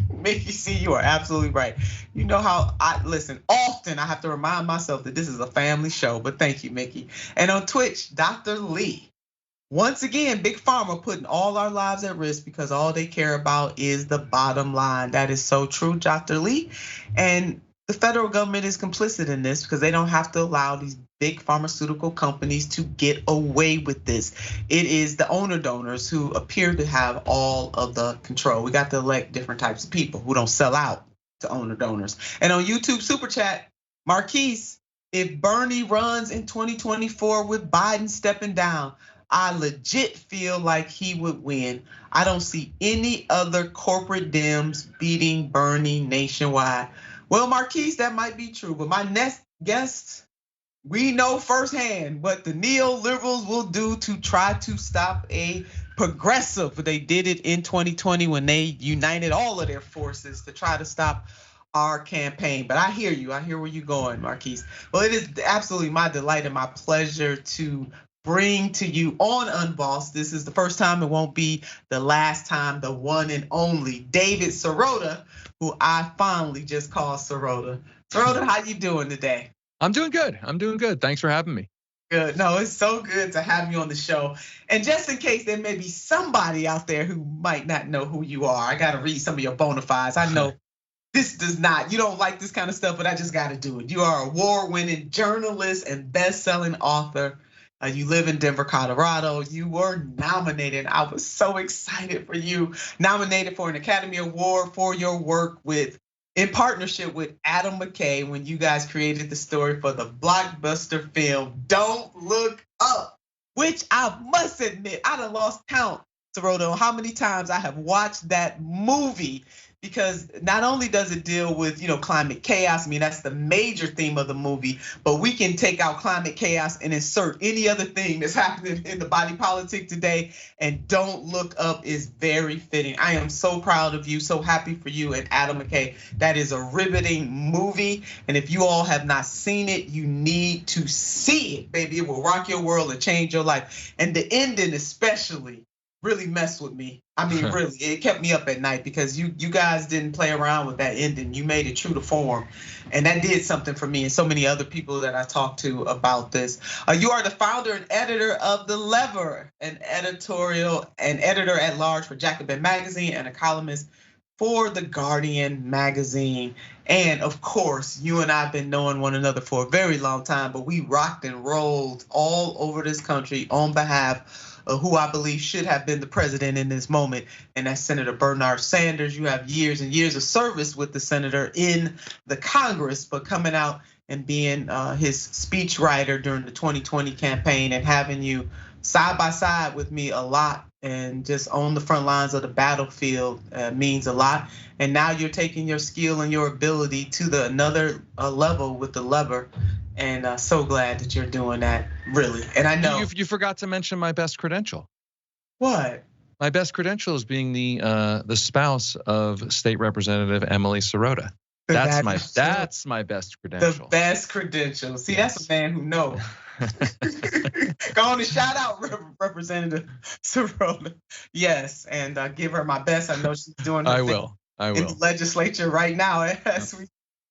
Mickey C, you are absolutely right. You know how listen, often I have to remind myself that this is a family show, but thank you, Mickey. And on Twitch, Dr. Lee. Once again, Big Pharma putting all our lives at risk because all they care about is the bottom line. That is so true, Dr. Lee. And the federal government is complicit in this because they don't have to allow these big pharmaceutical companies to get away with this. It is the owner donors who appear to have all of the control. We got to elect different types of people who don't sell out to owner donors. And on YouTube Super Chat, Marquise, if Bernie runs in 2024 with Biden stepping down, I legit feel like he would win. I don't see any other corporate Dems beating Bernie nationwide. Well, Marquise, that might be true, but my next guest, we know firsthand what the neoliberals will do to try to stop a progressive. They did it in 2020 when they united all of their forces to try to stop our campaign. But I hear you. I hear where you're going, Marquise. Well, it is absolutely my delight and my pleasure to bring to you on Unbossed. This is the first time, it won't be the last time, the one and only David Sirota, who I fondly just call Sirota. Sirota, how you doing today? I'm doing good. I'm doing good. Thanks for having me. Good. No, it's so good to have you on the show. And just in case there may be somebody out there who might not know who you are, I got to read some of your bona fides. I know this does not, you don't like this kind of stuff, but I just got to do it. You are an award-winning journalist and best-selling author. You live in Denver, Colorado. You were nominated. I was so excited for you. Nominated for an Academy Award for your work in partnership with Adam McKay when you guys created the story for the blockbuster film Don't Look Up, which I must admit, I done lost count, Sirota, on how many times I have watched that movie. Because not only does it deal with, climate chaos, I mean, that's the major theme of the movie, but we can take out climate chaos and insert any other thing that's happening in the body politic today, and Don't Look Up is very fitting. I am so proud of you, so happy for you and Adam McKay. That is a riveting movie, and if you all have not seen it, you need to see it, baby. It will rock your world and change your life. And the ending especially really messed with me. I mean, really, it kept me up at night because you guys didn't play around with that ending. You made it true to form. And that did something for me and so many other people that I talked to about this. You are the founder and editor of The Lever, an editor at large for Jacobin Magazine and a columnist for The Guardian Magazine. And of course, you and I have been knowing one another for a very long time, but we rocked and rolled all over this country on behalf of who I believe should have been the president in this moment, and that's Senator Bernard Sanders. You have years and years of service with the senator in the Congress, but coming out and being his speechwriter during the 2020 campaign and having you side by side with me a lot and just on the front lines of the battlefield means a lot. And now you're taking your skill and your ability to another level with The Lever. And so glad that you're doing that, really. And I know you forgot to mention my best credential. What? My best credential is being the spouse of State Representative Emily Sirota. That's my best credential. The best credential. See, yes. That's a man who knows. Go on and shout out Representative Sirota. Yes, and give her my best. I know she's doing her thing in the legislature right now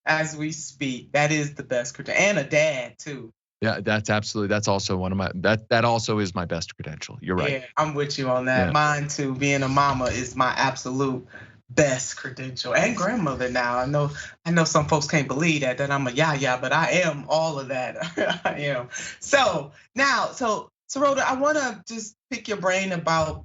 as we speak. That is the best credential, and a dad too. Yeah, that's also one of my, that also is my best credential. You're right. Yeah, I'm with you on that. Yeah. Mine too, being a mama is my absolute best credential, and grandmother now. I know some folks can't believe that I'm a yaya, but I am all of that. I am. So Sirota, I wanna just pick your brain about,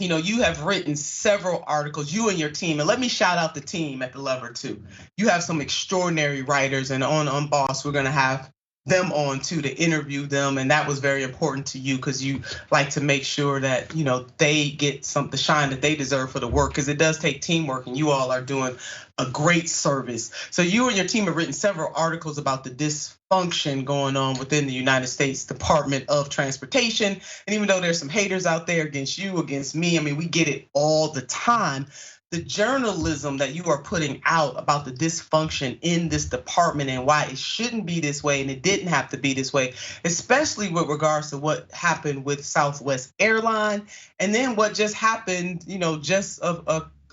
you have written several articles, you and your team, and let me shout out the team at The Lever too. You have some extraordinary writers, and on Unbossed, we're gonna have them on too to interview them, and that was very important to you because you like to make sure that they get the shine that they deserve for the work, because it does take teamwork, and you all are doing a great service. So you and your team have written several articles about the dysfunction going on within the United States Department of Transportation. And even though there's some haters out there against you, against me, I mean, we get it all the time. The journalism that you are putting out about the dysfunction in this department and why it shouldn't be this way and it didn't have to be this way, especially with regards to what happened with Southwest Airline, and then what just happened, just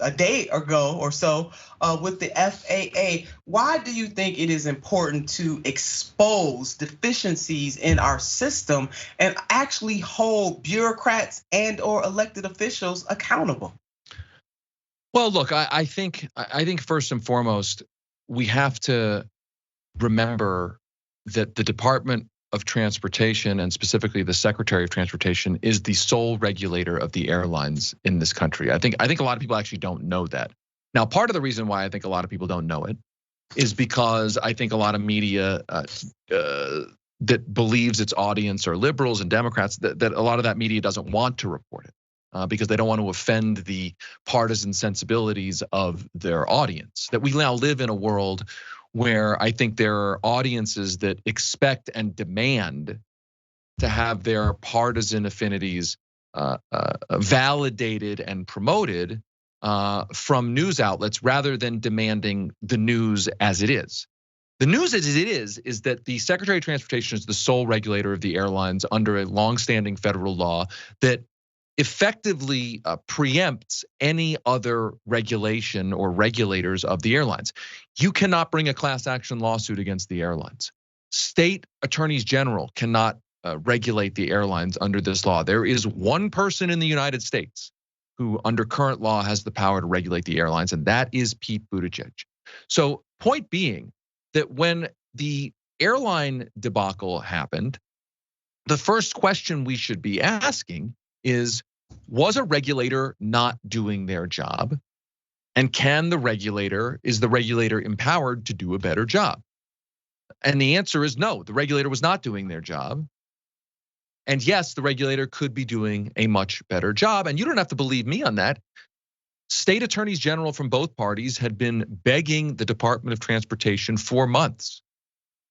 a day ago or so with the FAA. Why do you think it is important to expose deficiencies in our system and actually hold bureaucrats and or elected officials accountable? Well, look, I think first and foremost, we have to remember that the Department of Transportation, and specifically the Secretary of Transportation, is the sole regulator of the airlines in this country. I think a lot of people actually don't know that. Now, part of the reason why I think a lot of people don't know it is because I think a lot of media that believes its audience are liberals and Democrats, that a lot of that media doesn't want to report it because they don't want to offend the partisan sensibilities of their audience. That we now live in a world where I think there are audiences that expect and demand to have their partisan affinities validated and promoted from news outlets rather than demanding the news as it is. The news as it is that the Secretary of Transportation is the sole regulator of the airlines under a longstanding federal law that effectively preempts any other regulation or regulators of the airlines. You cannot bring a class action lawsuit against the airlines. State attorneys general cannot regulate the airlines under this law. There is one person in the United States who under current law has the power to regulate the airlines, and that is Pete Buttigieg. So point being that when the airline debacle happened, the first question we should be asking is, was a regulator not doing their job? And is the regulator empowered to do a better job? And the answer is no, the regulator was not doing their job. And yes, the regulator could be doing a much better job. And you don't have to believe me on that. State attorneys general from both parties had been begging the Department of Transportation for months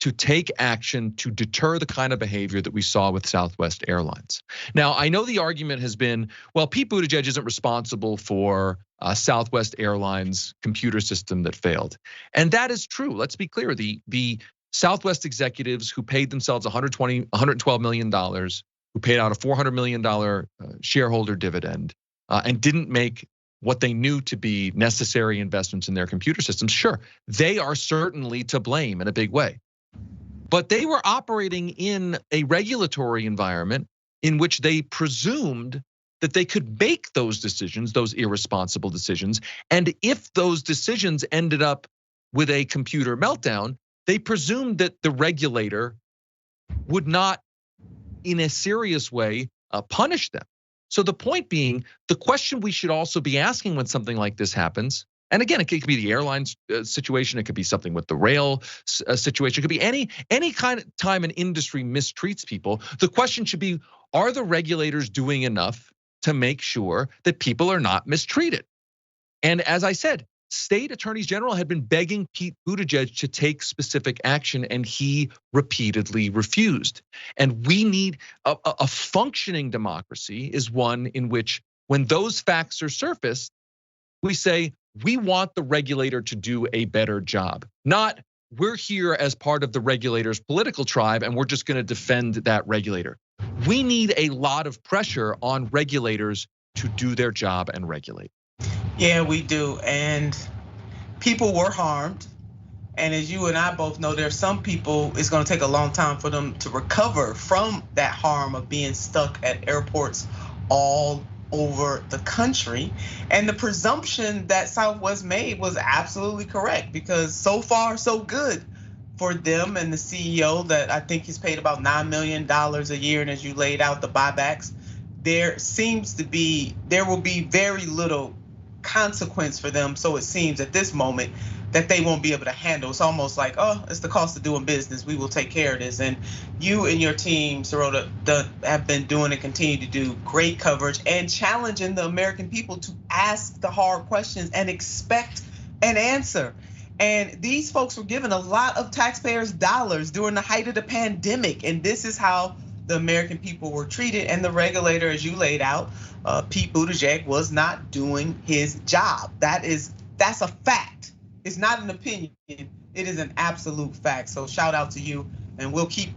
to take action to deter the kind of behavior that we saw with Southwest Airlines. Now, I know the argument has been, well, Pete Buttigieg isn't responsible for Southwest Airlines computer system that failed. And that is true. Let's be clear. The Southwest executives who paid themselves $112 million, who paid out a $400 million shareholder dividend and didn't make what they knew to be necessary investments in their computer systems, sure, they are certainly to blame in a big way. But they were operating in a regulatory environment in which they presumed that they could make those decisions, those irresponsible decisions. And if those decisions ended up with a computer meltdown, they presumed that the regulator would not, in a serious way, punish them. So the point being, the question we should also be asking when something like this happens, and again, it could be the airlines situation, it could be something with the rail situation, it could be any kind of time an industry mistreats people. The question should be, are the regulators doing enough to make sure that people are not mistreated? And as I said, state attorneys general had been begging Pete Buttigieg to take specific action, and he repeatedly refused. And we need a functioning democracy is one in which, when those facts are surfaced, we say we want the regulator to do a better job. Not we're here as part of the regulator's political tribe and we're just going to defend that regulator. We need a lot of pressure on regulators to do their job and regulate. Yeah, we do. And people were harmed. And as you and I both know, there's some people, it's going to take a long time for them to recover from that harm of being stuck at airports all over the country. And the presumption that Southwest made was absolutely correct, because so far so good for them and the CEO that I think he's paid about $9 million a year. And as you laid out the buybacks, there will be very little consequence for them. So it seems at this moment that they won't be able to handle. It's almost like, oh, it's the cost of doing business. We will take care of this. And you and your team, Sirota, have been doing and continue to do great coverage and challenging the American people to ask the hard questions and expect an answer. And these folks were given a lot of taxpayers' dollars during the height of the pandemic. And this is how the American people were treated. And the regulator, as you laid out, Pete Buttigieg was not doing his job. That's a fact. It's not an opinion. It is an absolute fact. So shout out to you, and we'll keep,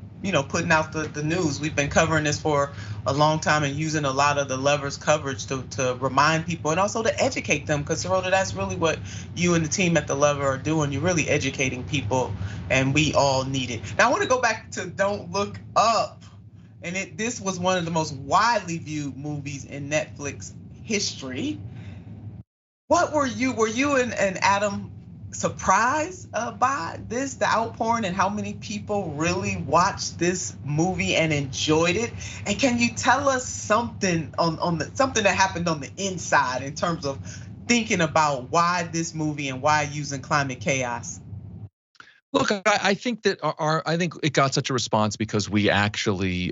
putting out the news. We've been covering this for a long time and using a lot of the levers coverage to remind people and also to educate them, because Sirota, that's really what you and the team at the Lever are doing. You're really educating people, and we all need it. Now I want to go back to Don't Look Up. And this was one of the most widely viewed movies in Netflix history. What were you and Adam surprised by this, the outpouring, and how many people really watched this movie and enjoyed it? And can you tell us something something that happened on the inside in terms of thinking about why this movie and why using climate chaos? Look, I think that I think it got such a response because we actually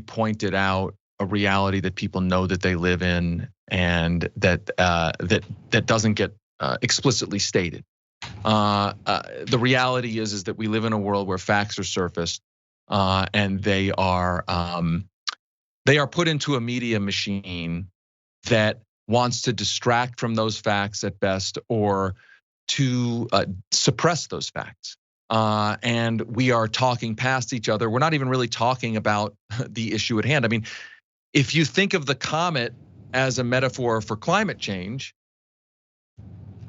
pointed out a reality that people know that they live in, and that doesn't get explicitly stated. The reality is that we live in a world where facts are surfaced, and they are put into a media machine that wants to distract from those facts at best, or to suppress those facts. And we are talking past each other. We're not even really talking about the issue at hand. I mean, if you think of the comet as a metaphor for climate change,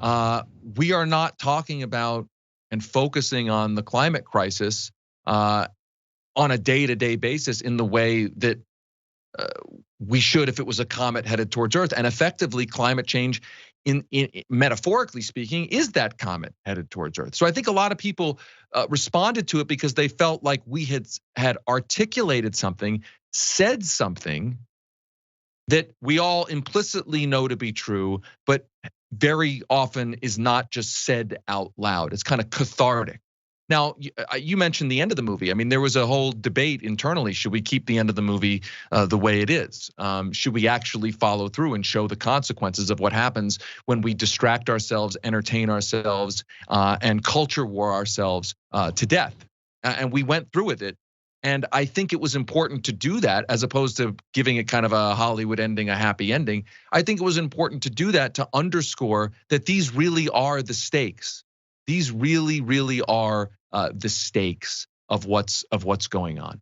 we are not talking about and focusing on the climate crisis on a day-to-day basis in the way that we should if it was a comet headed towards Earth. And effectively, climate change, in metaphorically speaking, is that comet headed towards Earth. So I think a lot of people responded to it because they felt like we had articulated something, said something that we all implicitly know to be true, but very often is not just said out loud. It's kind of cathartic. Now, you mentioned the end of the movie. I mean, there was a whole debate internally. Should we keep the end of the movie the way it is? Should we actually follow through and show the consequences of what happens when we distract ourselves, entertain ourselves, and culture war ourselves to death? And we went through with it. And I think it was important to do that, as opposed to giving it kind of a Hollywood ending, a happy ending. I think it was important to do that to underscore that these really are the stakes. These really, really are the stakes of what's going on.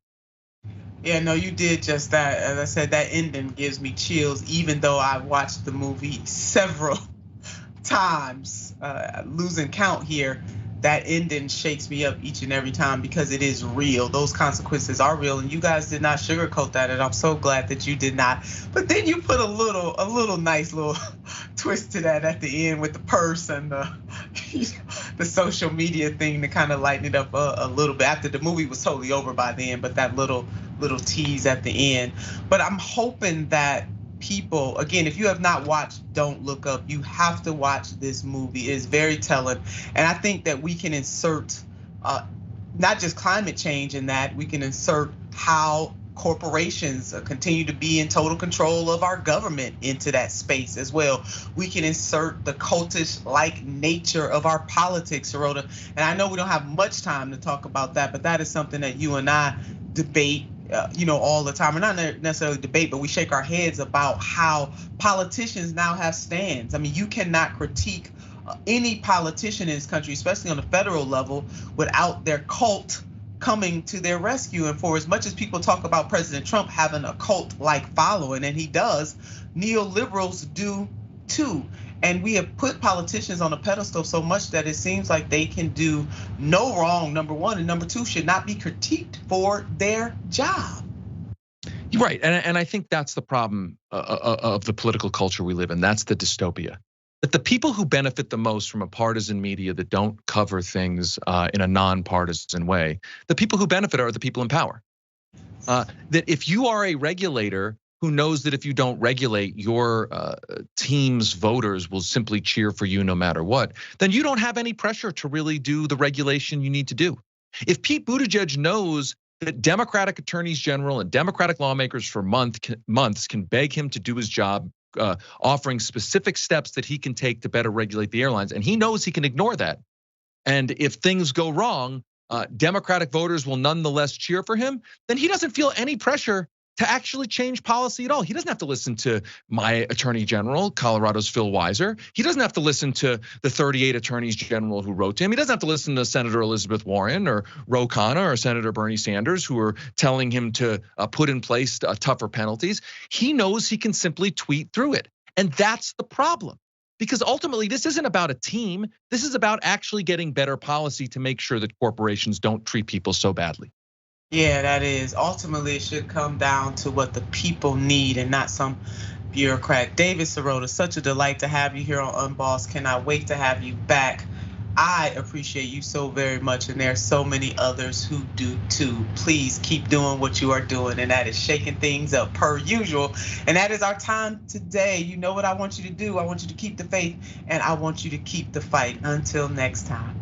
Yeah, no, you did just that. As I said, that ending gives me chills, even though I watched the movie several times, losing count here. That ending shakes me up each and every time because it is real. Those consequences are real, and you guys did not sugarcoat that, and I'm so glad that you did not. But then you put a little nice little twist to that at the end with the purse and the social media thing to kind of lighten it up a little bit after the movie was totally over by then. But that little tease at the end. But I'm hoping that people, again, if you have not watched Don't Look Up, you have to watch this movie. It is very telling. And I think that we can insert not just climate change in that, we can insert how corporations continue to be in total control of our government into that space as well. We can insert the cultish-like nature of our politics, Sirota. And I know we don't have much time to talk about that, but that is something that you and I debate all the time. We're not necessarily debate, but we shake our heads about how politicians now have stands. I mean, you cannot critique any politician in this country, especially on the federal level, without their cult coming to their rescue. And for as much as people talk about President Trump having a cult-like following, and he does, neoliberals do too. And we have put politicians on a pedestal so much that it seems like they can do no wrong, number one, and number two, should not be critiqued for their job. You're right, and I think that's the problem of the political culture we live in. That's the dystopia. That the people who benefit the most from a partisan media that don't cover things in a nonpartisan way, the people who benefit are the people in power. That if you are a regulator who knows that if you don't regulate, your team's voters will simply cheer for you no matter what, then you don't have any pressure to really do the regulation you need to do. If Pete Buttigieg knows that Democratic attorneys general and Democratic lawmakers for months can beg him to do his job, offering specific steps that he can take to better regulate the airlines, and he knows he can ignore that, and if things go wrong, Democratic voters will nonetheless cheer for him, then he doesn't feel any pressure to actually change policy at all. He doesn't have to listen to my attorney general, Colorado's Phil Weiser. He doesn't have to listen to the 38 attorneys general who wrote to him. He doesn't have to listen to Senator Elizabeth Warren or Ro Khanna or Senator Bernie Sanders, who are telling him to put in place tougher penalties. He knows he can simply tweet through it. And that's the problem. Because ultimately, this isn't about a team. This is about actually getting better policy to make sure that corporations don't treat people so badly. Yeah, that is. Ultimately, it should come down to what the people need and not some bureaucrat. David Sirota, such a delight to have you here on Unbossed. Cannot wait to have you back. I appreciate you so very much, and there are so many others who do too. Please keep doing what you are doing, and that is shaking things up per usual. And that is our time today. You know what I want you to do. I want you to keep the faith, and I want you to keep the fight. Until next time.